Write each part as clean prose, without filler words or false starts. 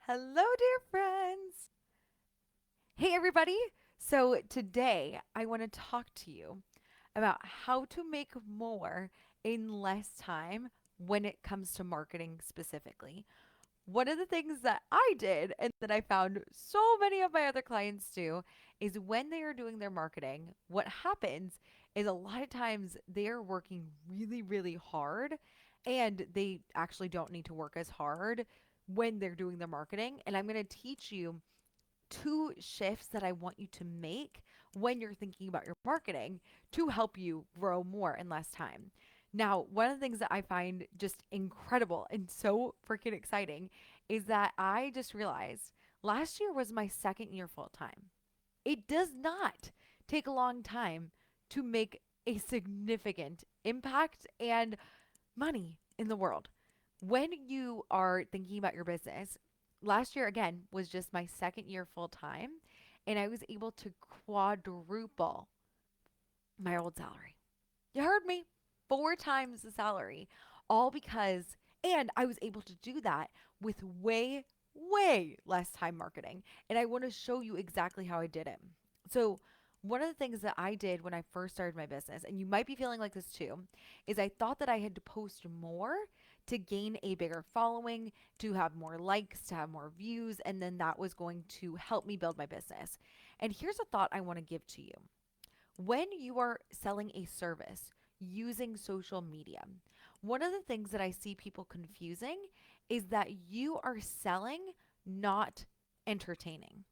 Hello, dear friends. Hey, everybody. So, today I want to talk to you about how to make more in less time when it comes to marketing specifically. One of the things that I did and that I found so many of my other clients do is when they are doing their marketing, what happens is a lot of times they are working really, really hard and they actually don't need to work as hard when they're doing their marketing. And I'm going to teach you two shifts that I want you to make when you're thinking about your marketing to help you grow more in less time. Now, one of the things that I find just incredible and so freaking exciting is that I just realized last year was my second year full time. It does not take a long time to make a significant impact and money in the world. When you are thinking about your business, last year again was just my second year full time, and I was able to quadruple my old salary. You heard me, four times the salary, all because, and I was able to do that with way, way less time marketing. And I want to show you exactly how I did it. So, one of the things that I did when I first started my business, and you might be feeling like this too, is I thought that I had to post more to gain a bigger following, to have more likes, to have more views, and then that was going to help me build my business. And here's a thought I want to give to you. When you are selling a service using social media, one of the things that I see people confusing is that you are selling, not entertaining.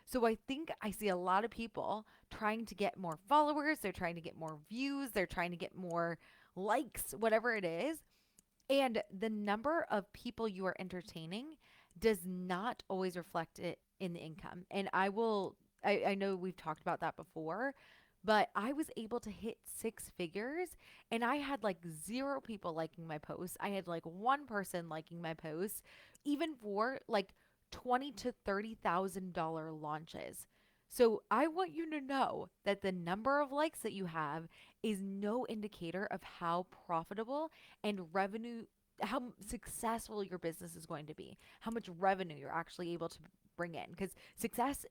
So I think I see a lot of people trying to get more followers, they're trying to get more views, they're trying to get more likes, whatever it is. And the number of people you are entertaining does not always reflect it in the income. And I know we've talked about that before, but I was able to hit six figures and I had like zero people liking my posts. I had like one person liking my posts, even for like twenty to $30,000 launches. So I want you to know that the number of likes that you have is no indicator of how profitable and revenue, how successful your business is going to be, how much revenue you're actually able to bring in. Because success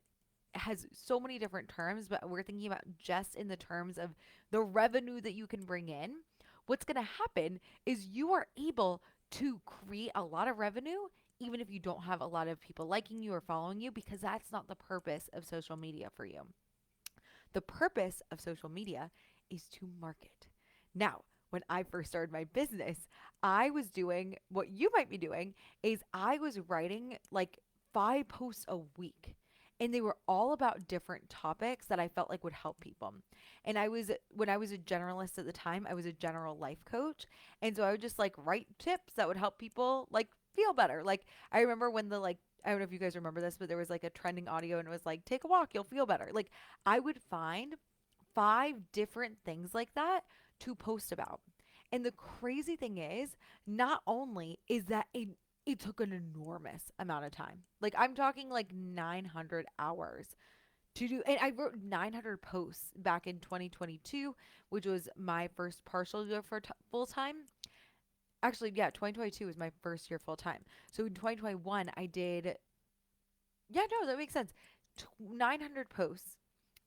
has so many different terms, but we're thinking about just in the terms of the revenue that you can bring in. What's going to happen is you are able to create a lot of revenue even if you don't have a lot of people liking you or following you, because that's not the purpose of social media for you. The purpose of social media is to market. Now, when I first started my business, I was doing what you might be doing is I was writing like 5 posts a week. And they were all about different topics that I felt like would help people. And when I was a generalist at the time, I was a general life coach. And so I would just like write tips that would help people like feel better. Like I remember when I don't know if you guys remember this, but there was like a trending audio and it was like, take a walk, you'll feel better. Like I would find 5 different things like that to post about. And the crazy thing is, not only is that it took an enormous amount of time. Like I'm talking like 900 hours to do, and I wrote 900 posts back in 2022, which was my first partial year for full time. Actually, yeah, 2022 was my first year full time. So in 2021, I did, yeah, no, that makes sense. 900 posts,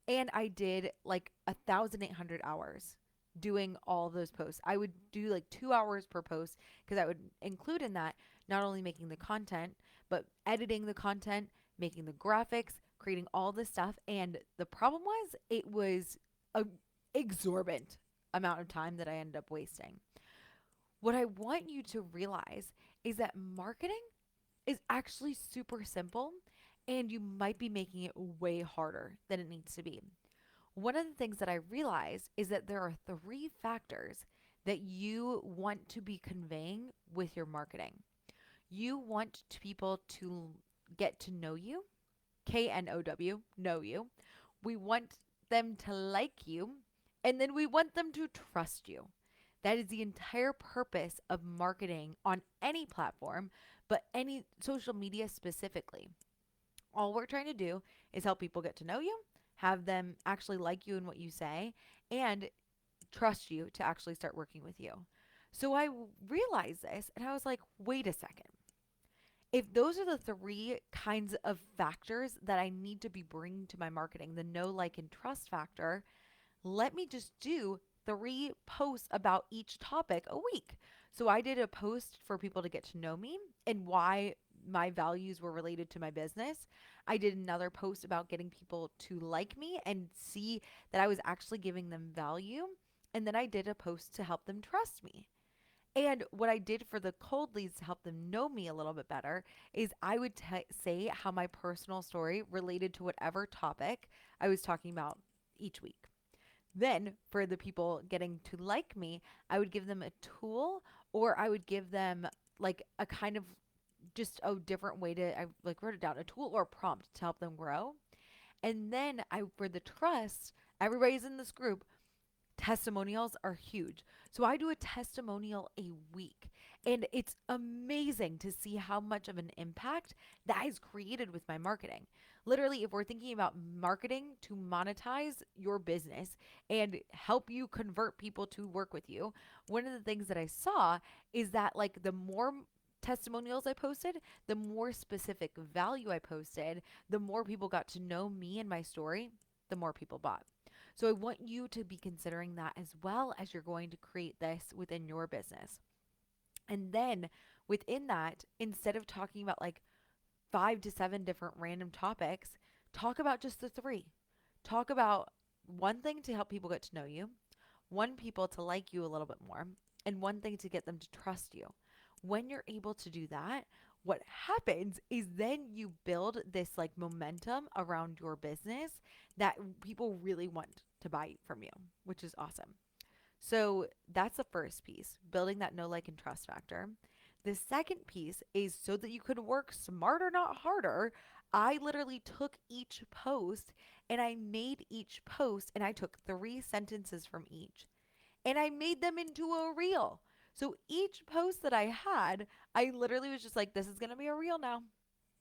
and I did like 1,800 hours doing all of those posts. I would do like 2 hours per post because I would include in that not only making the content, but editing the content, making the graphics, creating all this stuff. And the problem was it was a exorbitant amount of time that I ended up wasting. What I want you to realize is that marketing is actually super simple and you might be making it way harder than it needs to be. One of the things that I realized is that there are 3 factors that you want to be conveying with your marketing. You want people to get to know you, KNOW, know you. We want them to like you, and then we want them to trust you. That is the entire purpose of marketing on any platform, but any social media specifically. All we're trying to do is help people get to know you, have them actually like you and what you say, and trust you to actually start working with you. So I realized this and I was like, wait a second. If those are the three kinds of factors that I need to be bringing to my marketing, the know, like, and trust factor, let me just do three posts about each topic a week. So I did a post for people to get to know me and why my values were related to my business. I did another post about getting people to like me and see that I was actually giving them value. And then I did a post to help them trust me. And what I did for the cold leads to help them know me a little bit better is I would say how my personal story related to whatever topic I was talking about each week. Then, for the people getting to like me, I would give them a tool, or I would give them like a kind of just a different way to, I like wrote it down, a tool or a prompt to help them grow. And then for the trust, everybody's in this group. Testimonials are huge. So I do a testimonial a week, and it's amazing to see how much of an impact that is created with my marketing. Literally, if we're thinking about marketing to monetize your business and help you convert people to work with you, one of the things that I saw is that like the more testimonials I posted, the more specific value I posted, the more people got to know me and my story, the more people bought. So I want you to be considering that as well as you're going to create this within your business. And then within that, instead of talking about like 5 to 7 different random topics, talk about just the three. Talk about one thing to help people get to know you, one people to like you a little bit more, and one thing to get them to trust you. When you're able to do that, what happens is then you build this like momentum around your business that people really want to buy from you, which is awesome. So that's the first piece, building that know, like, and trust factor. The second piece is so that you could work smarter, not harder. I literally took each post and I made each post and I took 3 sentences from each and I made them into a reel. So each post that I had, I literally was just like, this is going to be a reel now.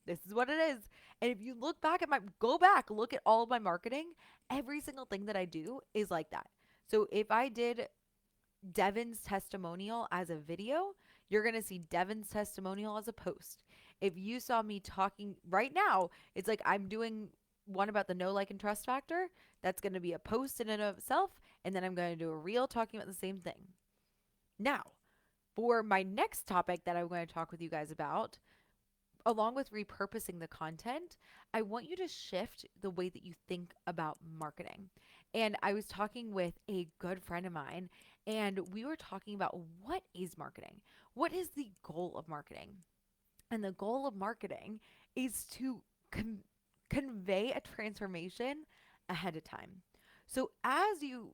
This is what it is. And if you look back at go back, look at all of my marketing, every single thing that I do is like that. So if I did Devin's testimonial as a video, you're going to see Devin's testimonial as a post. If you saw me talking right now, it's like I'm doing one about the know, like, and trust factor. That's going to be a post in and of itself. And then I'm going to do a reel talking about the same thing. Now, for my next topic that I'm going to talk with you guys about, along with repurposing the content, I want you to shift the way that you think about marketing. And I was talking with a good friend of mine, and we were talking about what is marketing? What is the goal of marketing? And the goal of marketing is to convey a transformation ahead of time. So as you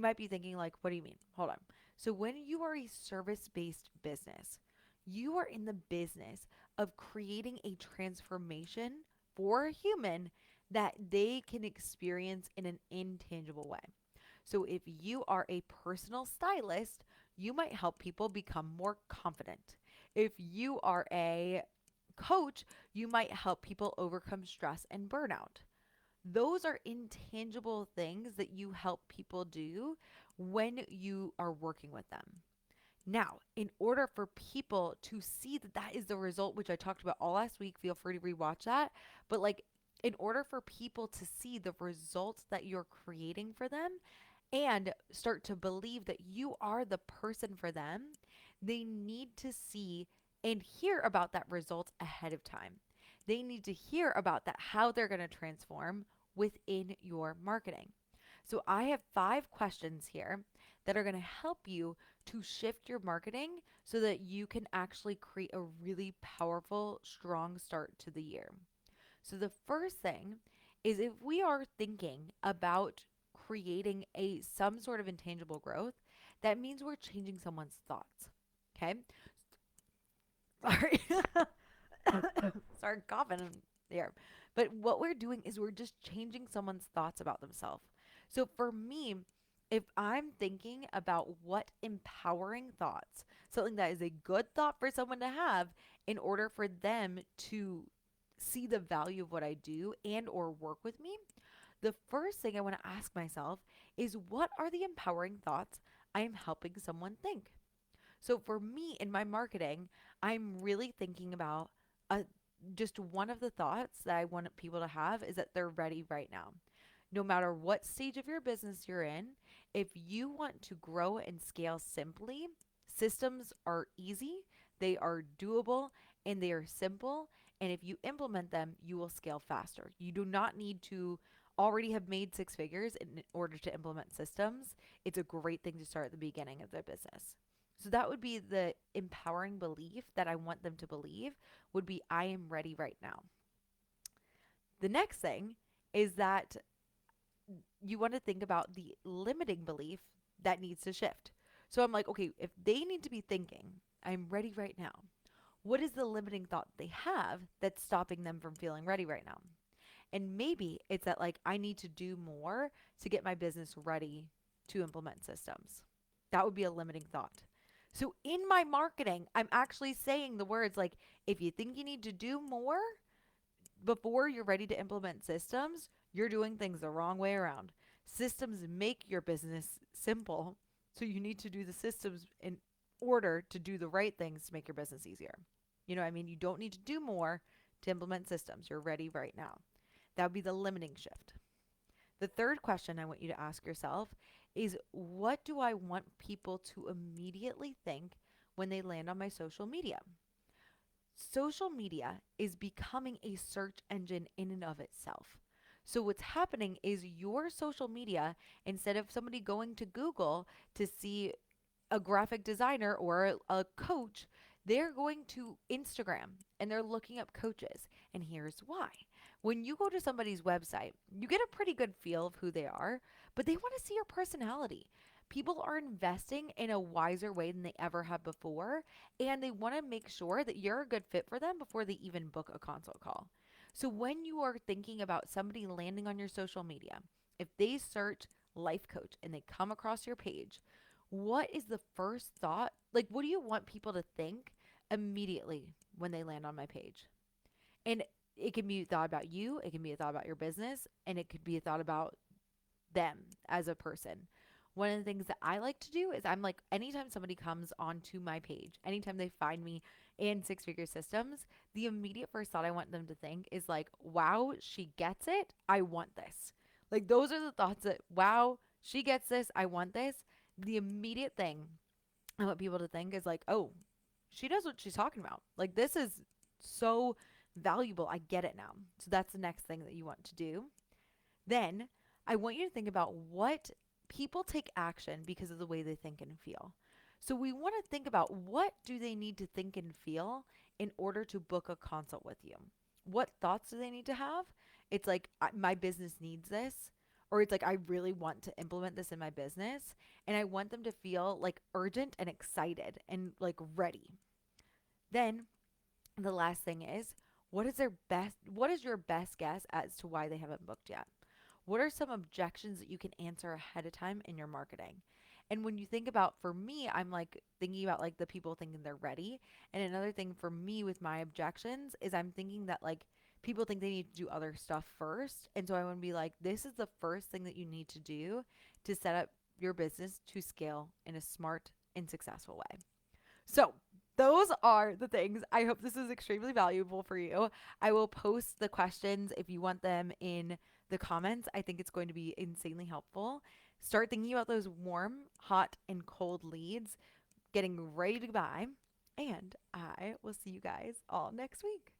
might be thinking like, what do you mean? Hold on. So when you are a service-based business, you are in the business of creating a transformation for a human that they can experience in an intangible way. So if you are a personal stylist, you might help people become more confident. If you are a coach, you might help people overcome stress and burnout. Those are intangible things that you help people do when you are working with them. Now, in order for people to see that that is the result, which I talked about all last week, feel free to rewatch that. But like, in order for people to see the results that you're creating for them and start to believe that you are the person for them, they need to see and hear about that result ahead of time. They need to hear about that, how they're going to transform within your marketing. So I have 5 questions here that are going to help you to shift your marketing so that you can actually create a really powerful, strong start to the year. So the first thing is if we are thinking about creating a some sort of intangible growth, that means we're changing someone's thoughts. Okay? Sorry. Sorry, coughing in the air. But what we're doing is we're just changing someone's thoughts about themselves. So for me, if I'm thinking about what empowering thoughts, something that is a good thought for someone to have in order for them to see the value of what I do and or work with me, the first thing I want to ask myself is what are the empowering thoughts I am helping someone think? So for me in my marketing, I'm really thinking about a just one of the thoughts that I want people to have is that they're ready right now. No matter what stage of your business you're in, if you want to grow and scale simply, systems are easy, they are doable, and they are simple. And if you implement them, you will scale faster. You do not need to already have made six figures in order to implement systems. It's a great thing to start at the beginning of their business. So that would be the empowering belief that I want them to believe would be I am ready right now. The next thing is that you want to think about the limiting belief that needs to shift. So I'm like, okay, if they need to be thinking, I'm ready right now, what is the limiting thought they have that's stopping them from feeling ready right now? And maybe it's that, like, I need to do more to get my business ready to implement systems. That would be a limiting thought. So in my marketing, I'm actually saying the words like, if you think you need to do more, before you're ready to implement systems, you're doing things the wrong way around. Systems make your business simple. So you need to do the systems in order to do the right things to make your business easier. You know what I mean? You don't need to do more to implement systems. You're ready right now. That would be the limiting shift. The third question I want you to ask yourself is, what do I want people to immediately think when they land on my social media? Social media is becoming a search engine in and of itself. So, what's happening is your social media, instead of somebody going to Google to see a graphic designer or a coach, they're going to Instagram and they're looking up coaches. And here's why. When you go to somebody's website, you get a pretty good feel of who they are, but they want to see your personality. People are investing in a wiser way than they ever have before, and they want to make sure that you're a good fit for them before they even book a consult call. So when you are thinking about somebody landing on your social media, if they search life coach and they come across your page, what is the first thought? Like, what do you want people to think immediately when they land on my page? And it can be a thought about you, it can be a thought about your business, and it could be a thought about them as a person. One of the things that I like to do is I'm like, anytime somebody comes onto my page, anytime they find me in six figure systems, the immediate first thought I want them to think is like, wow, she gets it. I want this. Like, those are the thoughts that, wow, she gets this. I want this. The immediate thing I want people to think is like, oh, she knows what she's talking about. Like, this is so valuable. I get it now. So that's the next thing that you want to do. Then I want you to think about what people take action because of the way they think and feel. So we want to think about, what do they need to think and feel in order to book a consult with you? What thoughts do they need to have? It's like, my business needs this. Or it's like, I really want to implement this in my business. And I want them to feel like urgent and excited and like ready. Then the last thing is, what is your best guess as to why they haven't booked yet? What are some objections that you can answer ahead of time in your marketing? And when you think about, for me, I'm like thinking about like the people thinking they're ready. And another thing for me with my objections is I'm thinking that like people think they need to do other stuff first. And so I want to be like, this is the first thing that you need to do to set up your business to scale in a smart and successful way. So, those are the things. I hope this is extremely valuable for you. I will post the questions if you want them in the comments. I think it's going to be insanely helpful. Start thinking about those warm, hot, and cold leads, getting ready to buy. And I will see you guys all next week.